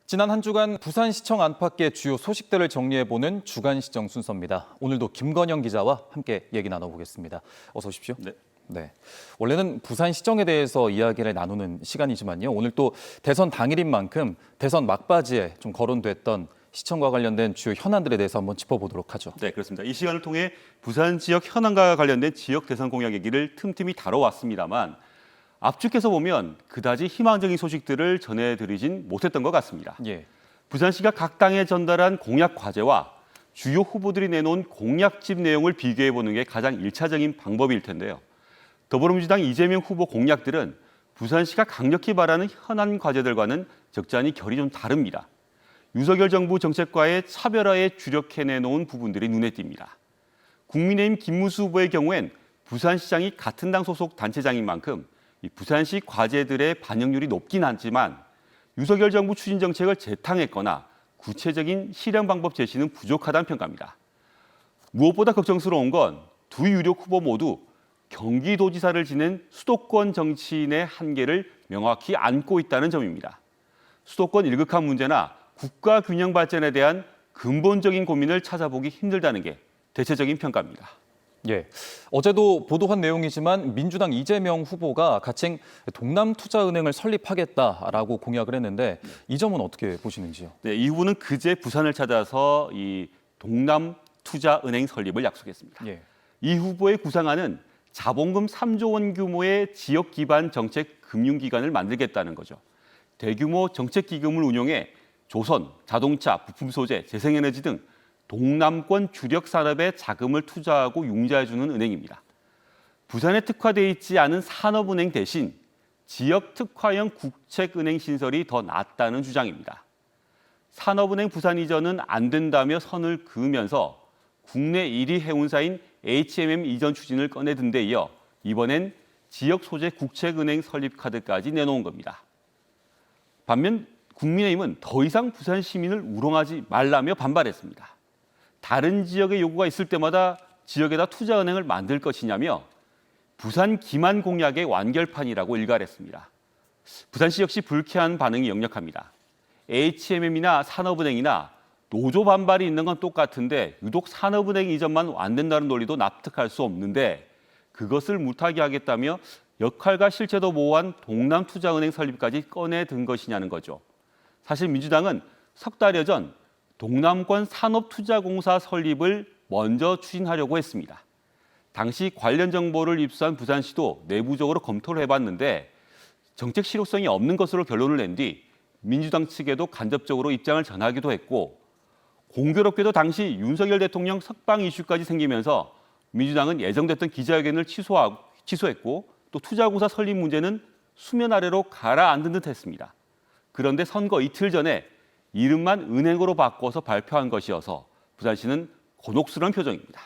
지난 한 주간 부산시청 안팎의 주요 소식들을 정리해보는 주간시정 순서입니다. 오늘도 김건영 기자와 함께 얘기 나눠보겠습니다. 어서 오십시오. 네. 원래는 부산시정에 대해서 이야기를 나누는 시간이지만요. 오늘 또 대선 당일인 만큼 대선 막바지에 좀 거론됐던 시청과 관련된 주요 현안들에 대해서 한번 짚어보도록 하죠. 네, 그렇습니다. 이 시간을 통해 부산 지역 현안과 관련된 지역 대선 공약 얘기를 틈틈이 다뤄왔습니다만 압축해서 보면 그다지 희망적인 소식들을 전해드리진 못했던 것 같습니다. 예. 부산시가 각 당에 전달한 공약 과제와 주요 후보들이 내놓은 공약집 내용을 비교해보는 게 가장 일차적인 방법일 텐데요. 더불어민주당 이재명 후보 공약들은 부산시가 강력히 바라는 현안 과제들과는 적잖이 결이 좀 다릅니다. 윤석열 정부 정책과의 차별화에 주력해 내놓은 부분들이 눈에 띕니다. 국민의힘 김문수 후보의 경우엔 부산시장이 같은 당 소속 단체장인 만큼 이 부산시 과제들의 반영률이 높긴 하지만 윤석열 정부 추진 정책을 재탕했거나 구체적인 실행 방법 제시는 부족하다는 평가입니다. 무엇보다 걱정스러운 건 두 유력 후보 모두 경기도지사를 지낸 수도권 정치인의 한계를 명확히 안고 있다는 점입니다. 수도권 일극한 문제나 국가 균형 발전에 대한 근본적인 고민을 찾아보기 힘들다는 게 대체적인 평가입니다. 예. 어제도 보도한 내용이지만 민주당 이재명 후보가 가칭 동남투자은행을 설립하겠다라고 공약을 했는데 이 점은 어떻게 보시는지요? 네, 이 후보는 그제 부산을 찾아서 이 동남투자은행 설립을 약속했습니다. 예. 이 후보의 구상안은 자본금 3조 원 규모의 지역 기반 정책 금융기관을 만들겠다는 거죠. 대규모 정책 기금을 운용해 조선, 자동차, 부품 소재, 재생에너지 등 동남권 주력 산업에 자금을 투자하고 융자해주는 은행입니다. 부산에 특화되어 있지 않은 산업은행 대신 지역 특화형 국책은행 신설이 더 낫다는 주장입니다. 산업은행 부산 이전은 안 된다며 선을 그으면서 국내 1위 해운사인 HMM 이전 추진을 꺼내든 데 이어 이번엔 지역 소재 국책은행 설립 카드까지 내놓은 겁니다. 반면 국민의힘은 더 이상 부산 시민을 우롱하지 말라며 반발했습니다. 다른 지역의 요구가 있을 때마다 지역에다 투자은행을 만들 것이냐며 부산 기만 공약의 완결판이라고 일갈했습니다. 부산시 역시 불쾌한 반응이 역력합니다. HMM이나 산업은행이나 노조 반발이 있는 건 똑같은데 유독 산업은행 이전만 안 된다는 논리도 납득할 수 없는데 그것을 못하게 하겠다며 역할과 실체도 모호한 동남투자은행 설립까지 꺼내든 것이냐는 거죠. 사실 민주당은 석 달여 전 동남권 산업투자공사 설립을 먼저 추진하려고 했습니다. 당시 관련 정보를 입수한 부산시도 내부적으로 검토를 해봤는데 정책 실효성이 없는 것으로 결론을 낸 뒤 민주당 측에도 간접적으로 입장을 전하기도 했고 공교롭게도 당시 윤석열 대통령 석방 이슈까지 생기면서 민주당은 예정됐던 기자회견을 취소했고 또 투자공사 설립 문제는 수면 아래로 가라앉은 듯 했습니다. 그런데 선거 이틀 전에 이름만 은행으로 바꿔서 발표한 것이어서 부산시는 곤혹스러운 표정입니다.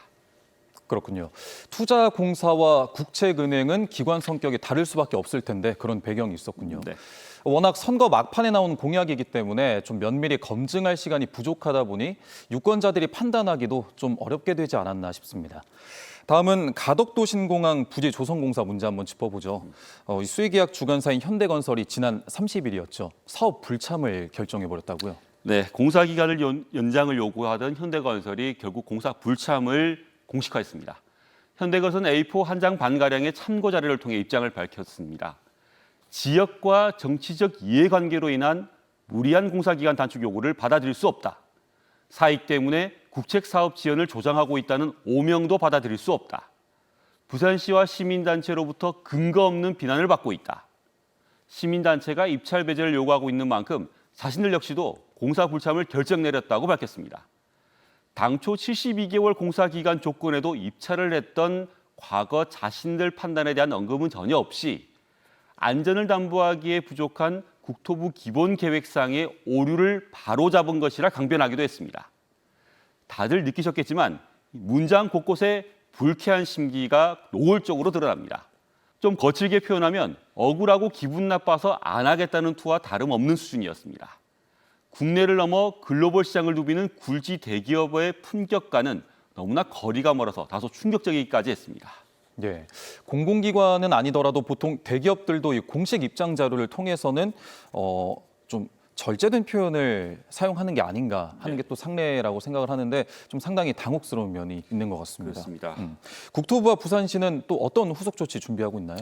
그렇군요. 투자공사와 국책은행은 기관 성격이 다를 수밖에 없을 텐데 그런 배경이 있었군요. 네. 워낙 선거 막판에 나온 공약이기 때문에 좀 면밀히 검증할 시간이 부족하다 보니 유권자들이 판단하기도 좀 어렵게 되지 않았나 싶습니다. 다음은 가덕도 신공항 부지 조성공사 문제 한번 짚어보죠. 이 수의계약 주관사인 현대건설이 지난 30일이었죠. 사업 불참을 결정해버렸다고요. 네, 공사 기간을 연장을 요구하던 현대건설이 결국 공사 불참을 공식화했습니다. 현대건설은 A4 한 장 반가량의 참고 자료를 통해 입장을 밝혔습니다. 지역과 정치적 이해관계로 인한 무리한 공사 기간 단축 요구를 받아들일 수 없다. 사익 때문에 국책사업 지연을 조장하고 있다는 오명도 받아들일 수 없다. 부산시와 시민단체로부터 근거 없는 비난을 받고 있다. 시민단체가 입찰 배제를 요구하고 있는 만큼 자신들 역시도 공사 불참을 결정 내렸다고 밝혔습니다. 당초 72개월 공사 기간 조건에도 입찰을 했던 과거 자신들 판단에 대한 언급은 전혀 없이 안전을 담보하기에 부족한 국토부 기본계획상의 오류를 바로잡은 것이라 강변하기도 했습니다. 다들 느끼셨겠지만 문장 곳곳에 불쾌한 심기가 노골적으로 드러납니다. 좀 거칠게 표현하면 억울하고 기분 나빠서 안 하겠다는 투와 다름없는 수준이었습니다. 국내를 넘어 글로벌 시장을 누비는 굴지 대기업의 품격과는 너무나 거리가 멀어서 다소 충격적이기까지 했습니다. 예, 공공기관은 아니더라도 보통 대기업들도 이 공식 입장 자료를 통해서는 좀 절제된 표현을 사용하는 게 아닌가 하는 게 또 상례라고 생각을 하는데 좀 상당히 당혹스러운 면이 있는 것 같습니다. 그렇습니다. 국토부와 부산시는 또 어떤 후속 조치 준비하고 있나요?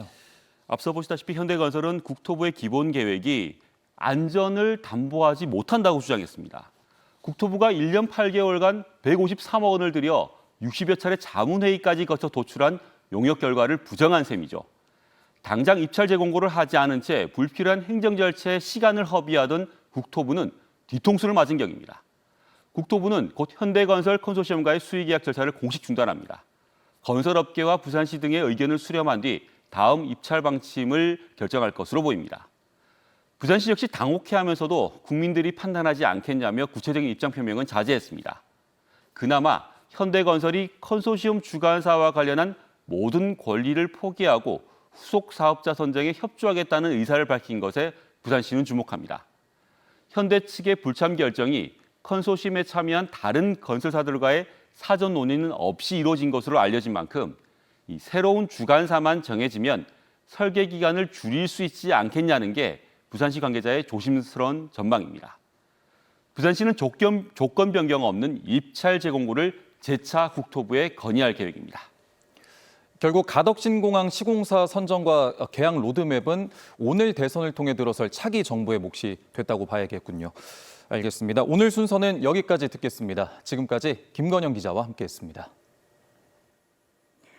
앞서 보시다시피 현대건설은 국토부의 기본 계획이 안전을 담보하지 못한다고 주장했습니다. 국토부가 1년 8개월간 153억 원을 들여 60여 차례 자문회의까지 거쳐 도출한 용역 결과를 부정한 셈이죠. 당장 입찰 재공고를 하지 않은 채 불필요한 행정 절차에 시간을 허비하던 국토부는 뒤통수를 맞은 격입니다. 국토부는 곧 현대건설 컨소시엄과의 수의계약 절차를 공식 중단합니다. 건설업계와 부산시 등의 의견을 수렴한 뒤 다음 입찰 방침을 결정할 것으로 보입니다. 부산시 역시 당혹해하면서도 국민들이 판단하지 않겠냐며 구체적인 입장 표명은 자제했습니다. 그나마 현대건설이 컨소시엄 주관사와 관련한 모든 권리를 포기하고 후속 사업자 선정에 협조하겠다는 의사를 밝힌 것에 부산시는 주목합니다. 현대 측의 불참 결정이 컨소시엄에 참여한 다른 건설사들과의 사전 논의는 없이 이루어진 것으로 알려진 만큼 이 새로운 주관사만 정해지면 설계 기간을 줄일 수 있지 않겠냐는 게 부산시 관계자의 조심스러운 전망입니다. 부산시는 조건 변경 없는 입찰 재공고를 재차 국토부에 건의할 계획입니다. 결국 가덕신공항 시공사 선정과 계약 로드맵은 오늘 대선을 통해 들어설 차기 정부의 몫이 됐다고 봐야겠군요. 알겠습니다. 오늘 순서는 여기까지 듣겠습니다. 지금까지 김건영 기자와 함께했습니다.